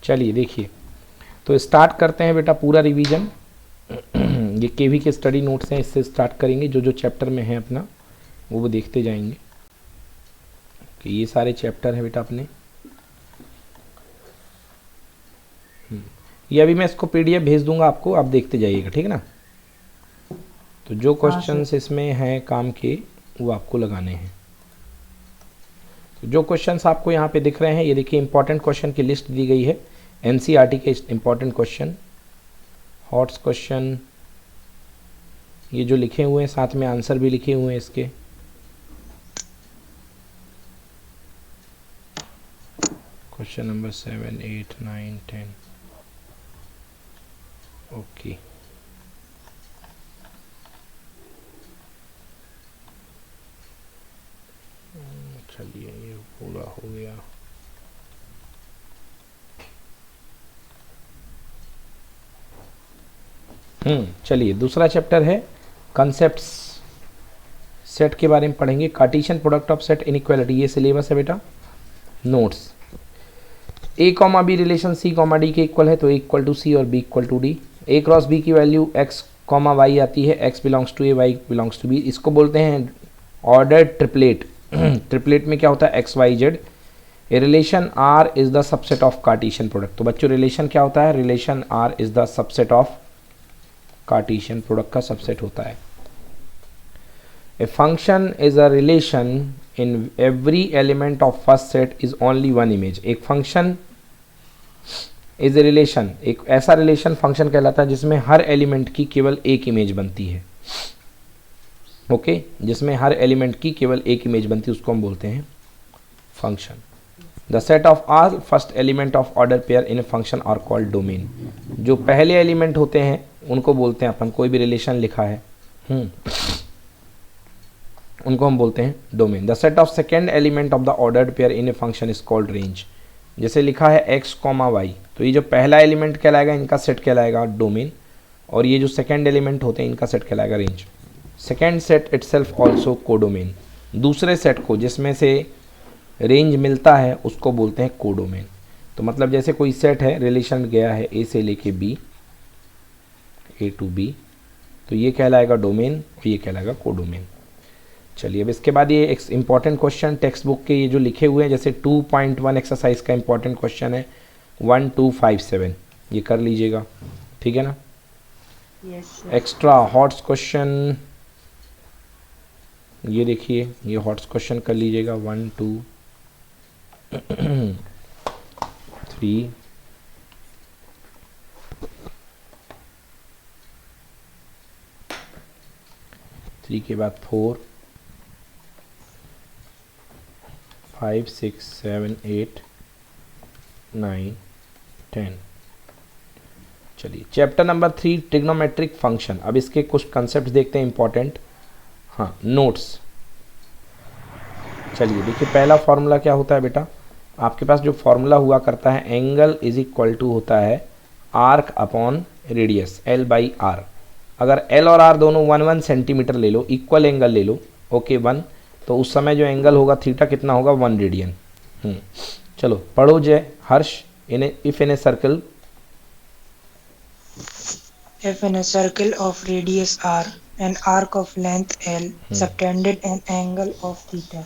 चलिए देखिए, तो स्टार्ट करते हैं बेटा पूरा रिवीजन। ये केवी के स्टडी नोट्स हैं, इससे स्टार्ट करेंगे। जो जो चैप्टर में है अपना वो देखते जाएंगे कि ये सारे चैप्टर हैं बेटा अपने। ये अभी मैं इसको पीडीएफ भेज दूंगा आपको, आप देखते जाइएगा, ठीक है ना। तो जो क्वेश्चंस इसमें हैं काम के वो आपको लगाने हैं। तो जो क्वेश्चंस आपको यहाँ पे दिख रहे हैं, ये देखिए इंपॉर्टेंट क्वेश्चन की लिस्ट दी गई है। एनसीईआरटी के इंपॉर्टेंट क्वेश्चन, हॉट्स क्वेश्चन, ये जो लिखे हुए हैं, साथ में आंसर भी लिखे हुए हैं इसके। Question number 7, 8, 9, 10। ओके, चलिए ये पूरा हो गया। चलिए दूसरा चैप्टर है कॉन्सेप्ट्स। सेट के बारे में पढ़ेंगे। Cartesian product of set inequality, ये सिलेबस है बेटा, notes. A comma B relation C comma D के इक्वल है, तो ए इक्वल टू सी और B equal to D. A cross B की वैल्यू एक्स कॉमा वाई आती है, X belongs to A, Y belongs to B. इसको बोलते हैं ऑर्डर्ड ट्रिपलेट। ट्रिपलेट में क्या होता है, X Y Z. A relation R is the subset of Cartesian product. तो बच्चों रिलेशन क्या होता है, relation R is the subset of Cartesian product का सबसेट होता है। A function is a relation in every element of first set is only one image. एक function is a relation, एक ऐसा रिलेशन फंक्शन कहलाता है जिसमें हर एलिमेंट की केवल एक इमेज बनती है। ओके, जिसमें हर एलिमेंट की केवल एक इमेज बनती है, उसको हम बोलते हैं function. The set of all first element of order pair in a function are called domain. जो पहले एलिमेंट होते हैं उनको बोलते हैं अपन, कोई भी रिलेशन लिखा है उनको हम बोलते हैं domain. The set of second element of the ordered pair in a function is called range. जैसे लिखा है एक्स कॉमा वाई, तो ये जो पहला एलिमेंट कहलाएगा इनका सेट कहलाएगा डोमेन, और ये जो सेकेंड एलिमेंट होते हैं इनका सेट कहलाएगा range. Second set itself also codomain. दूसरे सेट को जिसमें से रेंज मिलता है उसको बोलते हैं कोडोमेन। तो मतलब जैसे कोई सेट है, रिलेशन गया है ए से लेके बी, ए टू बी, तो ये कहलाएगा डोमेन और ये कहलाएगा कोडोमेन। चलिए अब इसके बाद ये एक इंपॉर्टेंट क्वेश्चन टेक्स्ट बुक के ये जो लिखे हुए हैं, जैसे 2.1 एक्सरसाइज का इंपॉर्टेंट क्वेश्चन है 1257, ये कर लीजिएगा, ठीक है ना। एक्स्ट्रा हॉट्स क्वेश्चन, ये देखिए ये हॉट्स क्वेश्चन कर लीजिएगा 1, 2, 3, 3 के बाद 4, 5, 6, 7, 8, 9, 10। चलिए चैप्टर नंबर 3 ट्रिग्नोमेट्रिक फंक्शन। अब इसके कुछ कंसेप्ट देखते हैं इंपॉर्टेंट। हाँ, नोट्स। चलिए देखिए पहला फॉर्मूला क्या होता है बेटा, आपके पास जो फॉर्मूला हुआ करता है, एंगल इज इक्वल टू होता है arc upon radius L by R. अगर L और R दोनों 1 सेंटीमीटर ले लो, इक्वल एंगल ले लो, ओके 1, तो उस समय जो एंगल होगा थीटा कितना होगा, 1 रेडियन। चलो पढ़ो Jai Harsh. If in a circle, if in a circle of radius r and arc of length L subtended an angle of theta,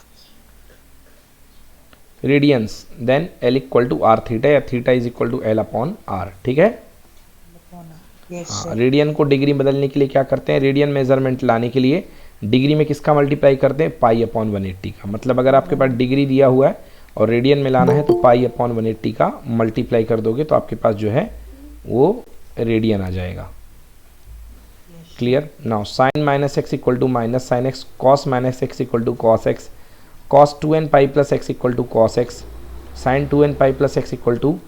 radians, then L equal to r theta, या theta is equal to L upon r, ठीक है। हाँ, radian को degree बदलने के लिए क्या करते हैं, रेडियन मेजरमेंट लाने के लिए डिग्री में किसका मल्टीप्लाई करते हैं, पाई अपॉन 180 का। मतलब अगर आपके पास डिग्री दिया हुआ है और रेडियन में लाना है तो पाई अपॉन 180 का मल्टीप्लाई कर दोगे तो आपके पास जो है वो रेडियन आ जाएगा। Clear. Now sine minus X equal to minus sine X, cos minus X equal to cos X, cos 2n pi plus X equal to cos X, sine 2n pi plus X equal to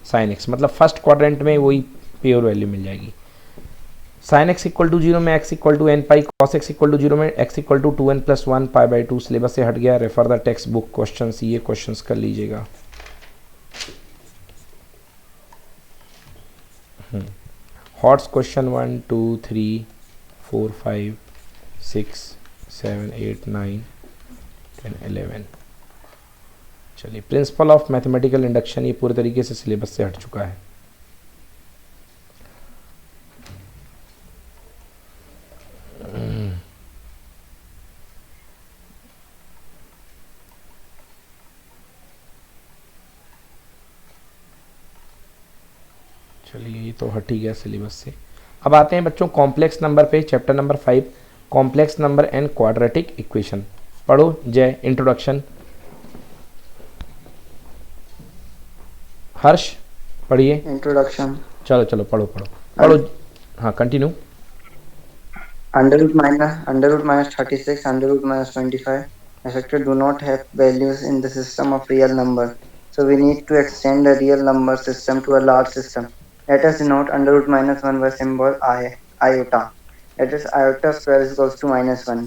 sine X. मतलब first quadrant में वही pure value मिल जाएगी। Sine x equal to 0 में X equal to N pi, cos X equal to 0 में X equal to 2n plus 1 pi by 2। Syllabus से हट गया, refer the textbook question, ये क्वेश्चन कर लीजिएगा। HOTS question 1, 2, 3, 4, 5, 6, 7, 8, 9, 10, 11। चलिए, प्रिंसिपल ऑफ मैथमेटिकल इंडक्शन ये पूरे तरीके से सिलेबस से हट चुका है। चलिए, ये तो हट ही गया सिलेबस से। अब आते हैं बच्चों कॉम्प्लेक्स नंबर पे, chapter number 5, complex number and quadratic equation. पढ़ो जय, इंट्रोडक्शन। हर्ष पढ़िए। इंट्रोडक्शन। चलो चलो पढ़ो पढ़ो पढ़ो। हाँ, continue. Under root minus 36, under root minus 25, etc. do not have values in the system of real number. So we need to extend the real number system to a large system. Let us denote under root minus 1 by symbol iota. That is iota square is equals to minus 1.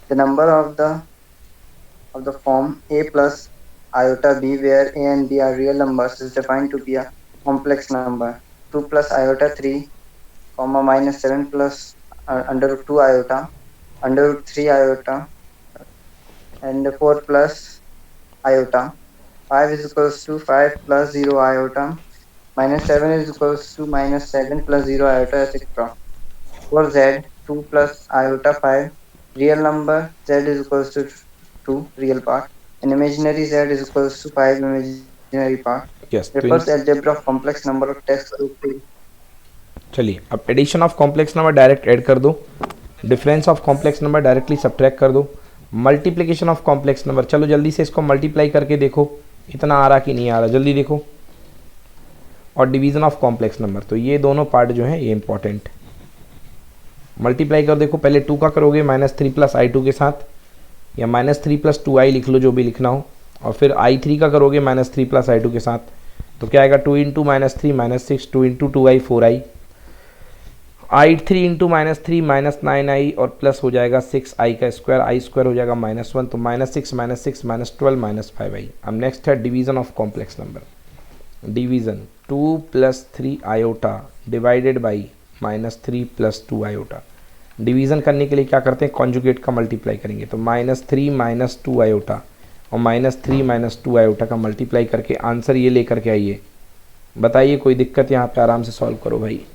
The number of the form a plus iota b, where a and b are real numbers, is defined to be a complex number. 2 plus iota 3, comma minus 7 plus under root 2 iota, under root 3 iota, and 4 plus iota. 5 is equals to 5 plus 0 iota. Minus 7 is equals to minus 7 plus 0 iota, etc. For z, 2 plus iota 5. Real number z is equals to 2, real part. And imaginary z is equals to 5, imaginary part. Yes, तो Refers algebra of complex number of text group 2. चलिए, अब addition of complex number direct add कर दो, difference of complex number directly subtract कर दो, multiplication of complex number, चलो जल्दी से इसको मल्टीप्लाई करके देखो इतना आ रहा कि नहीं आ रहा, जल्दी देखो। और डिवीज़न ऑफ कॉम्प्लेक्स नंबर, तो ये दोनों पार्ट जो हैं ये इंपॉर्टेंट। मल्टीप्लाई कर देखो, पहले 2 का करोगे -3 प्लस i2 के साथ, या -3 प्लस 2i लिख लो जो भी लिखना हो, और फिर i3 का करोगे -3 प्लस i2 के साथ, तो क्या आएगा 2 into -3 -6, 2 into 2i 4i, i3 into -3 -9i, और प्लस हो जाएगा 6i का स्क्वायर, आई स्क्वायर हो जाएगा -1, तो -6 -6 -12 -5i। अब नेक्स्ट है division of complex number. Division 2 plus 3 iota divided by -3 plus 2 iota. Division करने के लिए क्या करते हैं, कॉन्जुगेट का मल्टीप्लाई करेंगे, तो -3 -2 आयोटा और -3 -2 आयोटा का मल्टीप्लाई करके आंसर ये लेकर के आइए। बताइए कोई दिक्कत, यहाँ पे आराम से सॉल्व करो भाई।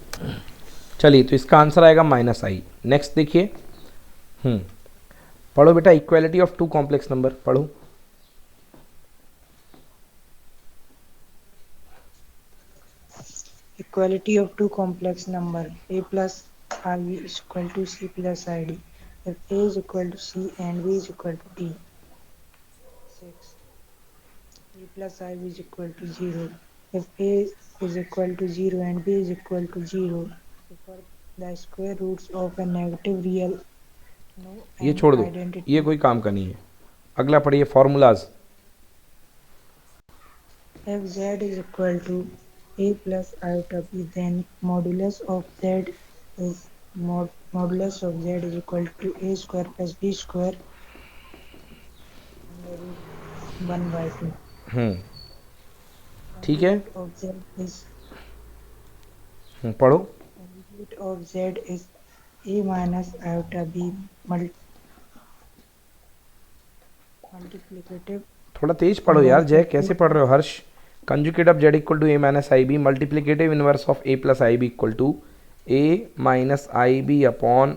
चलिए, तो इसका आंसर आएगा -i। नेक्स्ट देखिए, पढ़ो बेटा, इक्वालिटी ऑफ 2 कॉम्प्लेक्स नंबर पढ़ो। Equality of two complex number a plus ib is equal to c plus id if a is equal to c and b is equal to d. 6. a plus ib is equal to 0 if a is equal to 0 and b is equal to 0. For the square roots of a negative real, no ये an छोड़ दो, identity. ये कोई काम का नहीं है। अगला पढ़िए formulas. If z is equal to a plus iota b, then modulus of z is modulus of z is equal to a square plus b square under root 1 by 2. ठीक है, Root of z is पढ़ो। root of z is a minus iota b multiplicative. थोड़ा तेज पढ़ो यार जय, कैसे पढ़ रहे हो Harsh. Conjugate of z equal to a minus i b, multiplicative inverse of a plus i b equal to a minus i b upon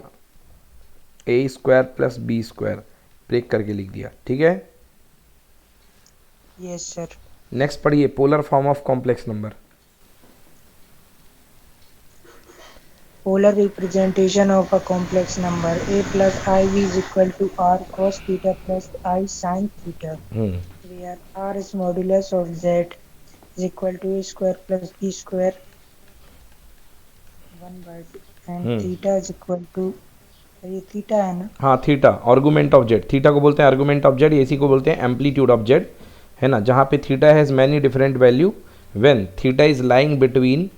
a square plus B square, break करके लिख दिया, ठीक है। Yes sir. नेक्स्ट पढ़िए polar form of complex number. Polar representation of a complex number a plus iv is equal to r cos theta plus I sin theta, where r is modulus of z is equal to a square plus b square 1 by 2 and theta is equal to, ये theta है ना? हाँ, theta argument of Z, theta को बोलते हैं argument of Z, इसी को बोलते हैं एम्पलीट्यूड ऑफ जेड, है ना। जहाँ पे theta has many different value when theta is lying between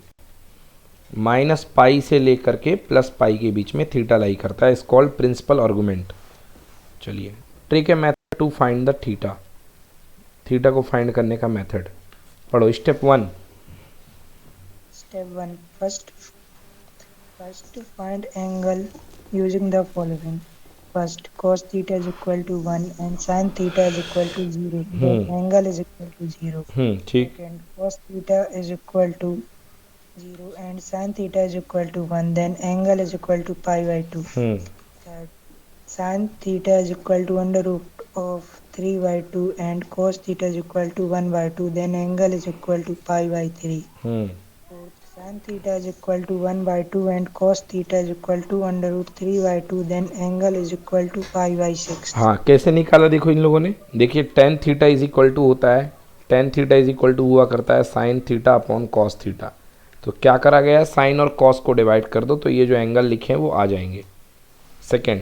-pi से लेकर के +पाई के बीच में थीटा लाई करता है, इस कॉल्ड प्रिंसिपल आर्गुमेंट। चलिए, ट्रिक है method to find the theta, theta को फाइंड करने का मेथड पढ़ो। Step 1। Step 1. First find angle using the following. first, cos theta is equal to 1 and sin theta is equal to 0, then angle is equal to 0. ठीक. Second, cos theta is equal to 0 and sin theta is equal to 1, then angle is equal to pi by 2. Third, sin theta is equal to under root of 3 by 2 and cos theta is equal to 1 by 2, then angle is equal to pi by 3. Fourth, sin theta is equal to 1 by 2 and cos theta is equal to under root 3 by 2, then angle is equal to pi by 6. हाँ, कैसे निकाला देखो इन लोगों ने. देखिए tan theta is equal to होता है, tan theta is equal to हुआ करता है sin theta upon cos theta. तो क्या करा गया है, साइन और कॉस को डिवाइड कर दो तो ये जो एंगल लिखे हैं वो आ जाएंगे. सेकेंड,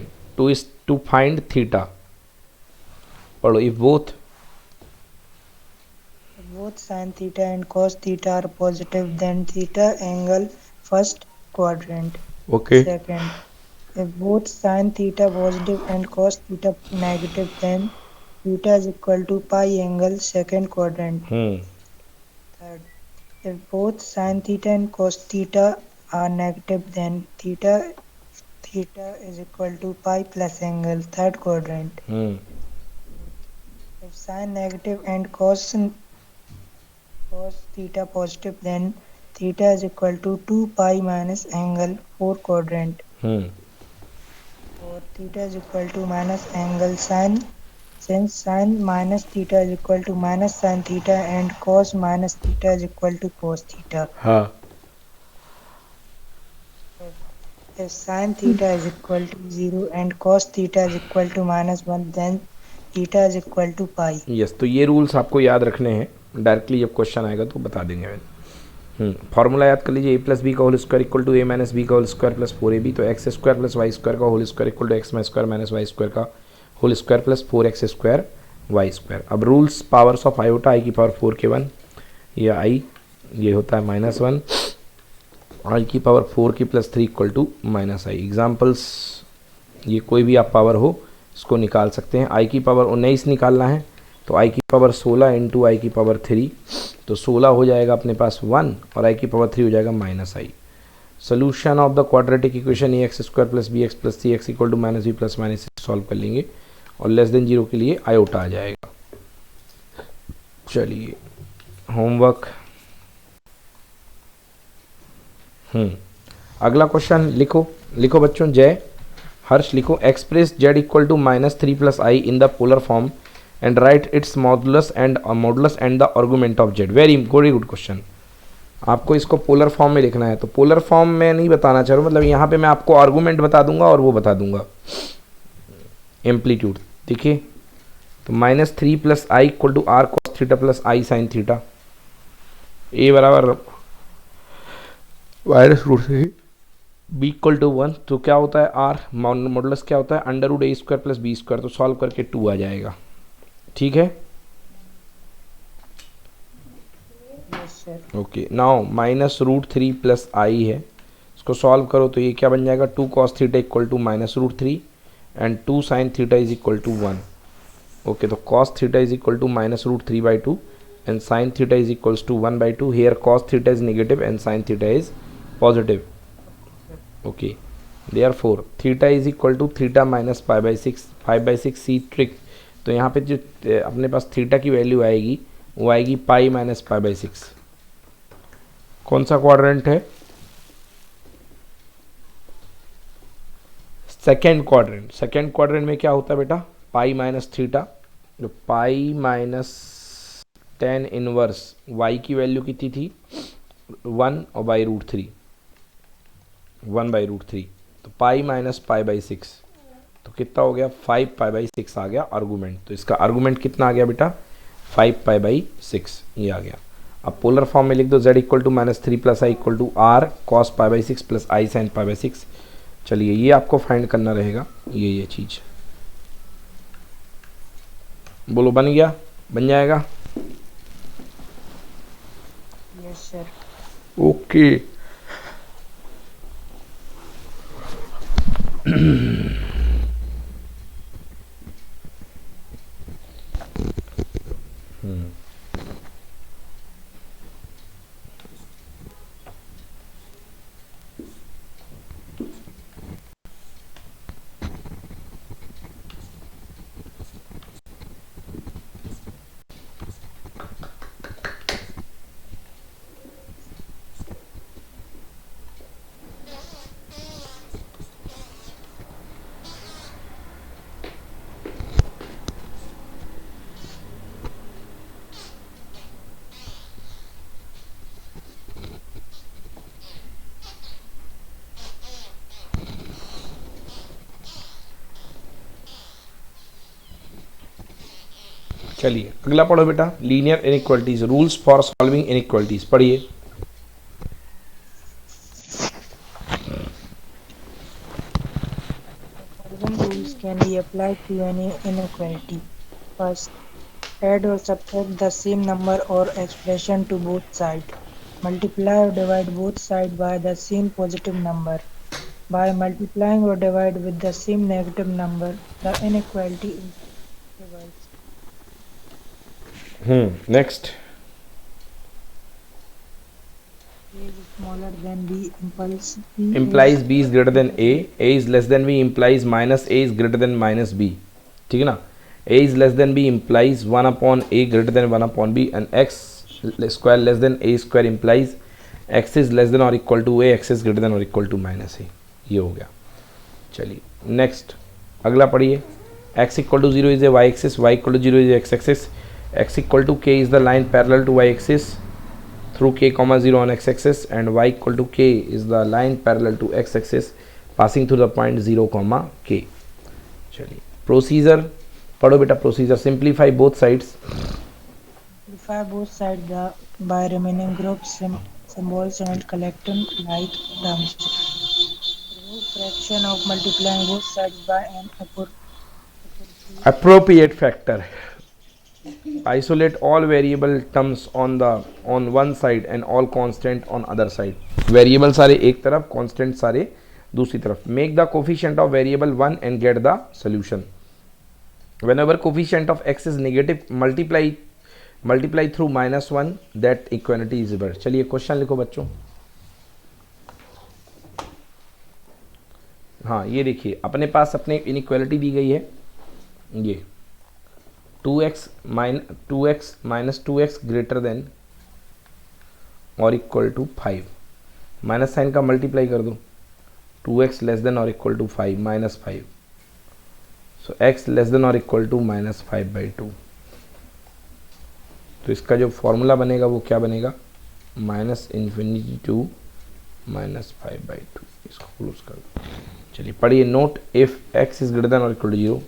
टू फाइंड थीटा, पढ़ो. If both sin theta and cos theta are positive, then theta angle first quadrant. Okay. Second, if both sin theta positive and cos theta negative, then theta is equal to pi angle second quadrant. Third, if both sin theta and cos theta are negative, then theta is equal to pi plus angle third quadrant. If sin negative and cos theta positive, then theta is equal to 2 pi minus angle fourth quadrant. Or theta is equal to minus angle sin, since sin minus theta is equal to minus sin theta and cos minus theta is equal to cos theta. हाँ. If sin theta is equal to 0 and cos theta is equal to minus 1, then theta is equal to pi. Yes, तो ये rules आपको याद रखने हैं. Directly जब question आएगा तो बता देंगे. फॉर्मूला याद कर लीजिए. ए प्लस बी का whole square equal to a minus b का होल स्क्वायर प्लस 4ab. तो x square plus y square का whole square equal to x square minus y square का whole square plus 4x square y square. अब rules, powers of iota i की power 4 के 1, या आई ये होता है -1, आई की पावर 4 की plus 3 equal to minus I. Examples, ये कोई भी आप पावर हो इसको निकाल सकते हैं. आई की पावर 19 निकालना है तो आई की पावर 16 इंटू आई की पावर 3, तो 16 हो जाएगा अपने पास 1 और आई की पावर 3 हो जाएगा -i. Solution of the quadratic equation A X square plus B X plus C X equal to -b plus -6 solve कर लेंगे और लेस देन 0 के लिए आयोटा आ जाएगा. चलिए होमवर्क. अगला क्वेश्चन लिखो बच्चों. जय हर्ष लिखो. Express z equal to -3 plus I in the polar form and write its modulus and the argument of z. Very good question. आपको इसको पोलर फॉर्म में लिखना है. तो पोलर फॉर्म में नहीं बताना चाह रहा हूँ, मतलब यहाँ पे मैं आपको आर्गूमेंट बता दूंगा और वो बता दूंगा एम्पलीट्यूड. देखिए, तो -3 plus i equal to r cos theta plus i sine theta. A बराबर -√3, बी इक्वल टू 1. तो क्या होता है आर मॉडुलस क्या होता है √a square plus B square. तो सॉल्व करके 2 आ जाएगा. ठीक है. ओके. नाउ -√3 प्लस आई है, इसको सॉल्व करो तो ये क्या बन जाएगा 2 cos theta equal to -√3 and 2 sin theta is equal to 1. Okay, तो cos theta is equal to -√3/2 and sin theta is equals to 1/2. Here cos theta is negative and sin theta is positive. Okay, therefore theta is equal to theta minus -5/6. 5/6 सी trick. तो यहाँ पे जो अपने पास theta की value आएगी वो आएगी पाई माइनस π/6. कौन सा क्वाड्रेंट है? Second quadrant. सेकेंड क्वाड्रेंट में क्या होता है बेटा, पाई माइनस थीटा. तो pi minus tan inverse y की वैल्यू कितनी थी 1 और √3 1/√3. तो पाई माइनस π/6 तो कितना हो गया 5 π/6 आ गया आर्गूमेंट. तो इसका आर्गूमेंट कितना आ गया बेटा 5 π/6 ये आ गया. अब पोलर फॉर्म में लिख दो z equal to -3 plus i equal to r cos π/6 plus i sine π/6. चलिए ये आपको फाइंड करना रहेगा. ये चीज़ बोलो, बन गया? बन जाएगा? Yes sir. ओके. चलिए अगला पढ़ो बेटा, linear inequalities, rules for solving inequalities पढ़िए। Following rules can be applied to any inequality. First, add or subtract the same number or expression to both sides. Multiply or divide both sides by the same positive number. By multiplying or divide with the same negative number, the inequality is reversed. Next, A is smaller than B implies b is greater than a is less than b implies minus a is greater than minus b, ठीक है ना। a is less than b implies 1 upon a greater than 1 upon b and x square less than a square implies x is less than or equal to a, x is greater than or equal to minus a। ये हो गया। चलिए next अगला पढ़िए, x equal to 0 is a y axis, y equal to 0 is a x axis, x equal to k is the line parallel to y axis through k comma 0 on x axis and y equal to k is the line parallel to x axis passing through the point 0 comma k। चलिए procedure पढ़ो बेटा, procedure, simplify both sides, Simplify both sides by remaining group symbols and collecting like terms. Remove fraction of multiplying both sides by an appropriate appropriate factor, isolate all variable terms on one side and all constant on other side, variable सारे एक तरफ, constant सारे दूसरी तरफ, make the coefficient of variable 1 and get the solution, whenever coefficient of x is negative multiply through -1 that equality is reversed। चलिए question लिखो बच्चों। हाँ ये देखिए अपने पास अपने इनइक्वालिटी दी गई है, ये 2x minus 2x greater than और इक्वल टू 5, माइनस साइन का मल्टीप्लाई कर दो, 2x लेस देन और equal to 5 minus 5, so x less than और इक्वल टू -5/2। तो इसका जो फॉर्मूला बनेगा वो क्या बनेगा, -∞ टू -5/2। इसको क्लोज कर दो। चलिए पढ़िए, note if x is greater than और equal to 0,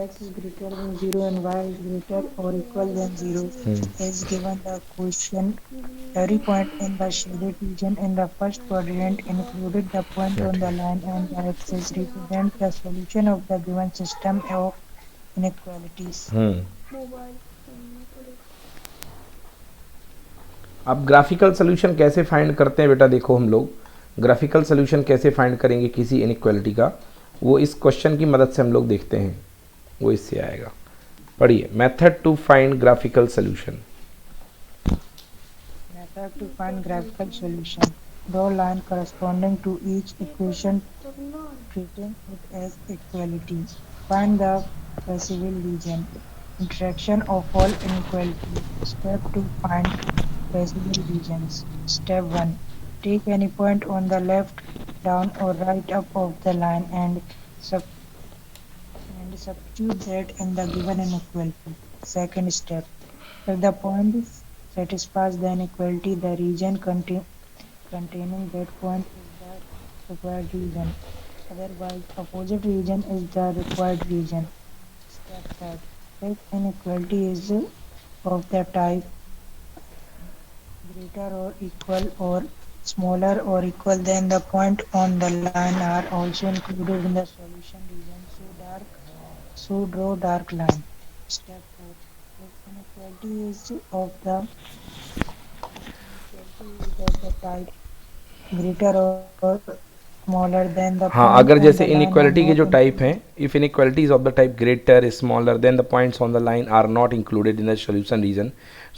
x is greater than 0 and y is greater or equal than 0 is given the quotient. Every point in the shaded region in the first quadrant, including the point on the line and the axis, represent the solution of the given system of inequalities. अब graphical solution कैसे find करते हैं बेटा, देखो हम लोग graphical solution कैसे find करेंगे किसी इनइक्वालिटी का, वो इस क्वेश्चन की मदद से हम लोग देखते हैं, वो इससे आएगा। पढ़िए, method to find graphical solution. Method to find graphical solution. Draw line corresponding to each equation, treating it as equality. Find the possible region. Interaction of all inequalities. Step to find possible regions. Step 1. Take any point on the left, down or right up of the line and substitute that in the given inequality. Second step. If the point satisfies the inequality, the region containing that point is the required region. Otherwise, opposite region is the required region. Step 3. If inequality is of the type greater or equal or smaller or equal, then the point on the line are also included in the solution region. So draw dark line. Step 4. If inequality is of the type greater or smaller than the हाँ, point अगर on जैसे the line inequality are के जो not type हैं, if inequalities of the type greater smaller than the points on the line are not included in the solution region,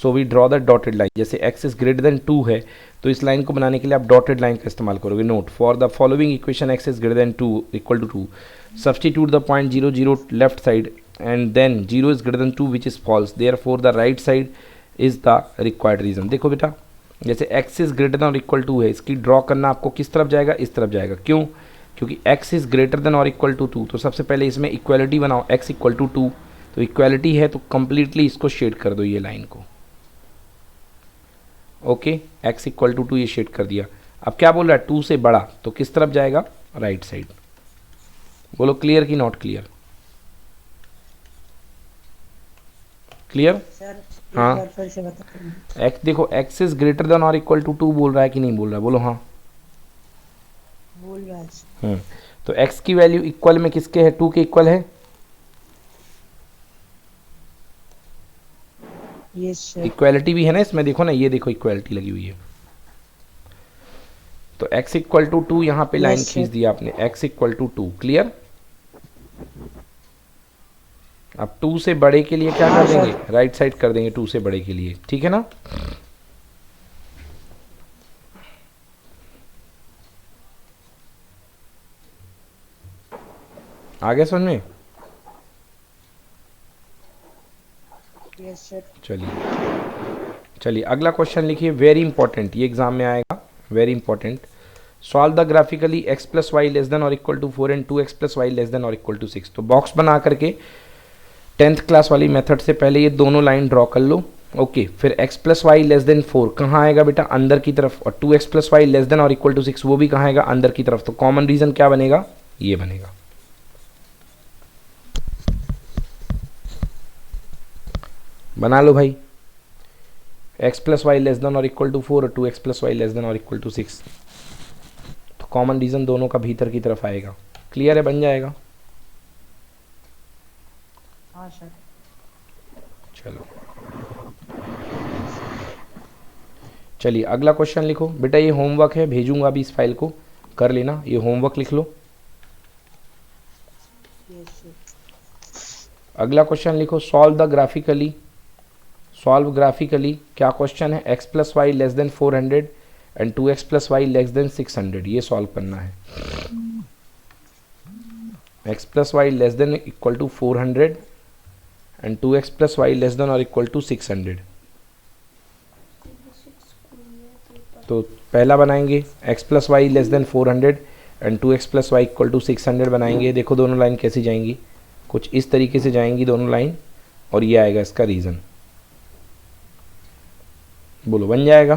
so we draw the dotted line. जैसे x is greater than 2 है तो इस line को बनाने के लिए आप dotted line का इस्तेमाल करोगे। Note, for the following equation x is greater than 2 equal to 2, substitute the point 0 0 left side and then 0 is greater than 2 which is false, therefore the right side is the required region। देखो बेटा, जैसे x is greater than or equal to है, इसकी draw करना आपको किस तरफ जाएगा, इस तरफ जाएगा। क्यों? क्योंकि x is greater than or equal to 2, तो सबसे पहले इसमें इक्वालिटी बनाओ, x equal to 2, तो इक्वालिटी है तो कंप्लीटली इसको शेड कर दो ये लाइन को। ओके, x equal to 2 ये शेड कर दिया। अब क्या बोल रहा है, 2 से बड़ा, तो किस तरफ जाएगा, राइट साइड। बोलो क्लियर कि नॉट क्लियर? क्लियर? सर एक हाँ। बार फिर से बता। एक्स देखो, एक्स इज ग्रेटर देन और इक्वल टू 2 बोल रहा है कि नहीं बोल रहा है? बोलो हाँ। बोल रहा है। तो एक्स की वैल्यू इक्वल में किसके है? 2 के इक्वल है। Yes sir. इक्वालिटी भी है ना इसमें, देखो ना, ये देखो इक्वालिटी लगी हुई है। तो x इक्वल टू 2 यहाँ पे लाइन Yes, खींच sir. दिया आपने, x इक्वल टू 2। क्लियर? अब 2 से बड़े के लिए क्या हाँ, कर देंगे? sir. राइट साइड कर देंगे 2 से बड़े के लिए, ठीक है ना? आगे समझ में? Yes sir. चलिए अगला क्वेश्चन लिखिए, वेरी इंपॉर्टेंट, ये एग्जाम में आएगा, very important. Solve the graphically x plus Y less than और equal to 4 and 2x plus Y less than और इक्वल टू 6। तो बॉक्स बना करके 10th क्लास वाली मेथड से पहले ये दोनों लाइन ड्रॉ कर लो। ओके, फिर x plus Y less than 4 कहाँ आएगा बेटा? अंदर की तरफ। और 2x plus Y less than और इक्वल टू 6 वो भी कहाँ आएगा? अंदर की तरफ। तो कॉमन रीजन क्या बनेगा? ये बनेगा। बना लो भाई, x plus Y less than और इक्वल टू 4 और 2x plus Y less than और इक्वल टू 6। तो कॉमन रीजन दोनों का भीतर की तरफ आएगा। क्लियर है? बन जाएगा। हाँ सर। चलो चलिए अगला क्वेश्चन लिखो बेटा, ये होमवर्क है, भेजूंगा अभी इस फाइल को, कर लेना। ये होमवर्क लिख लो। Yes sir. अगला क्वेश्चन लिखो, solve the graphically. Solve graphically क्या क्वेश्चन है? x plus Y less than 400 and 2x plus Y less than 600। ये सॉल्व करना है। x plus Y less than equal to 400 and 2x plus Y less than और equal to 600। तो पहला बनाएंगे x plus Y less than 400 and 2x plus y equal to 600 बनाएंगे। देखो दोनों लाइन कैसी जाएंगी, कुछ इस तरीके से जाएंगी दोनों लाइन, और ये आएगा इसका रीज़न। बोलो बन जाएगा?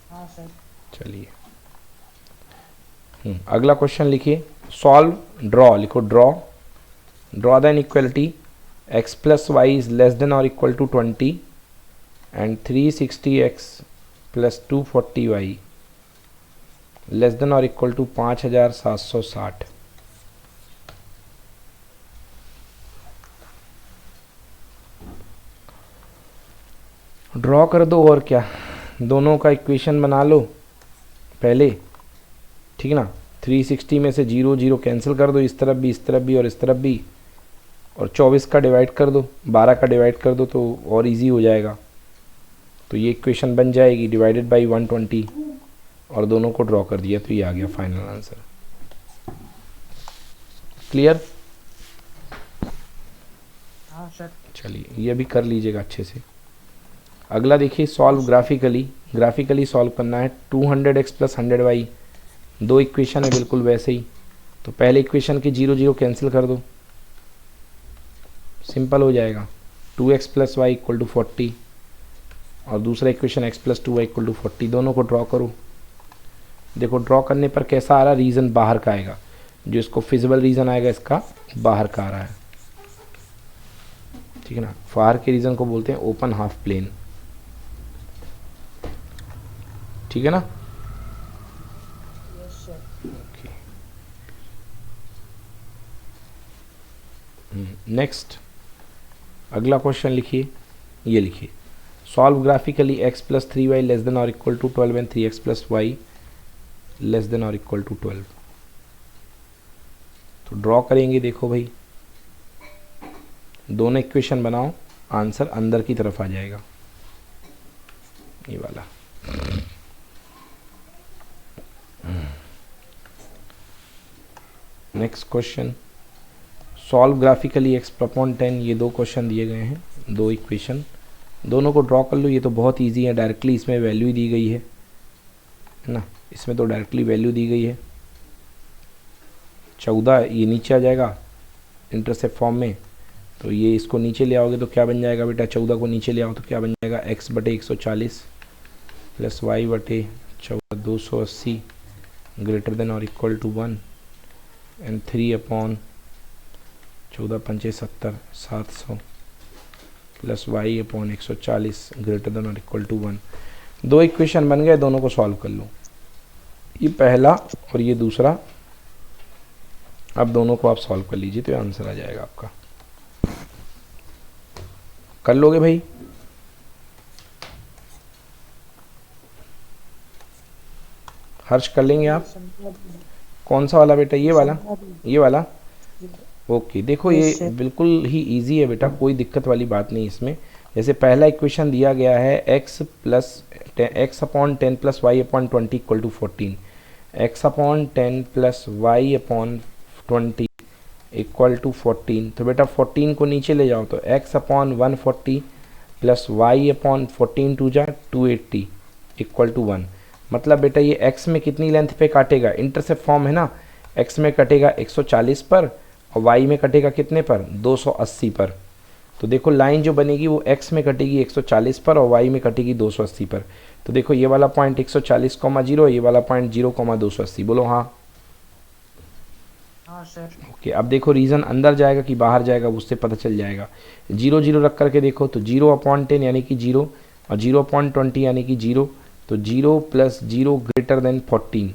हाँ सर। चलिए अगला क्वेश्चन लिखिए, सॉल्व ड्रॉ लिखो, draw the inequality x plus y is less than और equal to 20 and 360x plus 240y less than और इक्वल टू 5760। ड्रॉ कर दो, और क्या, दोनों का इक्वेशन बना लो पहले, ठीक ना? 360 में से 0 0 कैंसिल कर दो, इस तरफ भी और इस तरफ भी, और 24 का डिवाइड कर दो, 12 का डिवाइड कर दो, तो और इजी हो जाएगा। तो ये इक्वेशन बन जाएगी डिवाइडेड बाई 120, और दोनों को ड्रॉ कर दिया तो ये आ गया फाइनल आंसर। क्लियर? हाँ सर। चलिए ये भी कर लीजिएगा अच्छे से। अगला देखिए, सॉल्व ग्राफिकली सॉल्व करना है। 200x प्लस 100y, दो इक्वेशन है बिल्कुल वैसे ही। तो पहले इक्वेशन के 0 0 कैंसिल कर दो, सिंपल हो जाएगा। 2x plus y equal to 40, और दूसरा equation x plus 2y equal to 40। दोनों को ड्रॉ करो। देखो ड्रॉ करने पर कैसा आ रहा, रीज़न बाहर का आएगा, जो इसको फिजिबल रीज़न आएगा इसका बाहर का आ रहा है, ठीक है ना? बाहर के रीज़न को बोलते हैं ओपन हाफ प्लेन, ठीक है ना? Yes sir. नेक्स्ट अगला क्वेश्चन लिखिए, ये लिखिए, solve graphically x plus 3y less than और equal to 12 and 3x plus Y less than और इक्वल टू 12। तो ड्रॉ करेंगे, देखो भाई दोनों इक्वेशन बनाओ, आंसर अंदर की तरफ आ जाएगा, ये वाला। Next question, solve graphically x upon 10। ये दो क्वेश्चन दिए गए हैं, दो इक्वेशन, दोनों को ड्रॉ कर लो। ये तो बहुत इजी है, डायरेक्टली इसमें वैल्यू दी गई है ना, इसमें तो डायरेक्टली वैल्यू दी गई है। 14 ये नीचे आ जाएगा इंटरसेप्ट फॉर्म में, तो ये इसको नीचे ले आओगे तो क्या बन जाएगा बेटा? 14 को नीचे ले आओ तो क्या बन जाएगा? x बटे 140 प्लस वाई बटे 14 280 ग्रेटर देन और इक्वल टू 1 एंड 3 अपॉन 14 पंचे 70 700 plus Y upon 140 greater than और इक्वल टू 1। दो इक्वेशन बन गए, दोनों को सॉल्व कर लो, ये पहला और ये दूसरा। अब दोनों को आप सॉल्व कर लीजिए तो आंसर आ जाएगा आपका। कर लोगे भाई? हर्ष कर लेंगे आप? कौन सा वाला बेटा? ये वाला? ये वाला? ओके, देखो ये बिल्कुल ही इजी है बेटा, कोई दिक्कत वाली बात नहीं इसमें। जैसे पहला इक्वेशन दिया गया है x upon 10 plus Y upon 20 equal to 14, x upon 10 plus Y upon 20 equal to 14। तो बेटा 14 को नीचे ले जाओ तो x upon 140 plus Y upon 14 टू जा 280 इक्वल टू 1। मतलब बेटा ये x में कितनी लेंथ पे काटेगा? इंटरसेप्ट फॉर्म है ना, x में कटेगा 140 पर और y में कटेगा कितने पर? 280 पर। तो देखो लाइन जो बनेगी वो x में कटेगी 140 पर और y में कटेगी 280 पर। तो देखो ये वाला पॉइंट 140,0, ये वाला पॉइंट 0,280। बोलो हाँ। हाँ सर। ओके, अब देखो रीज़न अंदर जाएगा कि बाहर जाएगा उससे पता चल जाएगा। 0 0 रख करके देखो तो 0 अपॉन 10 यानी कि 0 और 0 अपॉन 20 यानी कि 0। तो 0 प्लस 0 ग्रेटर देन 14।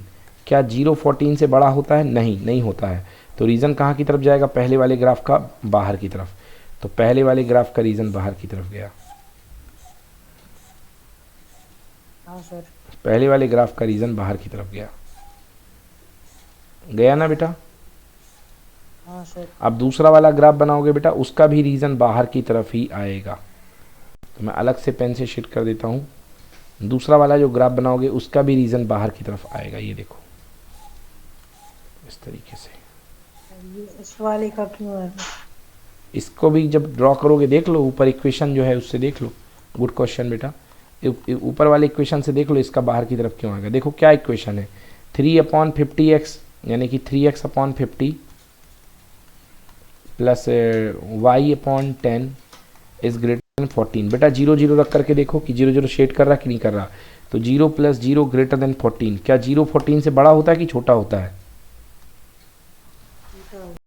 क्या 0 14 से बड़ा होता है? नहीं होता है। तो रीज़न कहाँ की तरफ जाएगा? पहले वाले ग्राफ का बाहर की तरफ। तो पहले वाले ग्राफ का रीज़न बाहर की तरफ गया। हाँ सर। पहले वाले ग्राफ का रीज़न बाहर की तरफ गया ना बेटा? हाँ सर। अब दूसरा वाला ग्राफ बनाओगे बेटा, उसका भी रीज़न बाहर की तरफ ही आएगा। तो मैं अलग से पेन से शीट कर देता हूँ। दूसरा वाला जो ग्राफ बनाओगे उसका भी रीज़न बाहर की तरफ आएगा। ये देखो इस तरीके से। ये इस वाले का क्यों है? इसको भी जब ड्रॉ करोगे देख लो, ऊपर इक्वेशन जो है उससे देख लो। गुड क्वेश्चन बेटा, ऊपर वाले इक्वेशन से देख लो इसका बाहर की तरफ क्यों आएगा। देखो क्या इक्वेशन है, 3 अपॉन 50x यानी कि 3x upon 50 plus y upon 10 is greater then 14। बेटा 0 0 रख करके देखो कि 0 0 शेड कर रहा कि नहीं कर रहा। तो 0 प्लस 0 ग्रेटर देन 14। क्या 0 14 से बड़ा होता है कि छोटा होता है?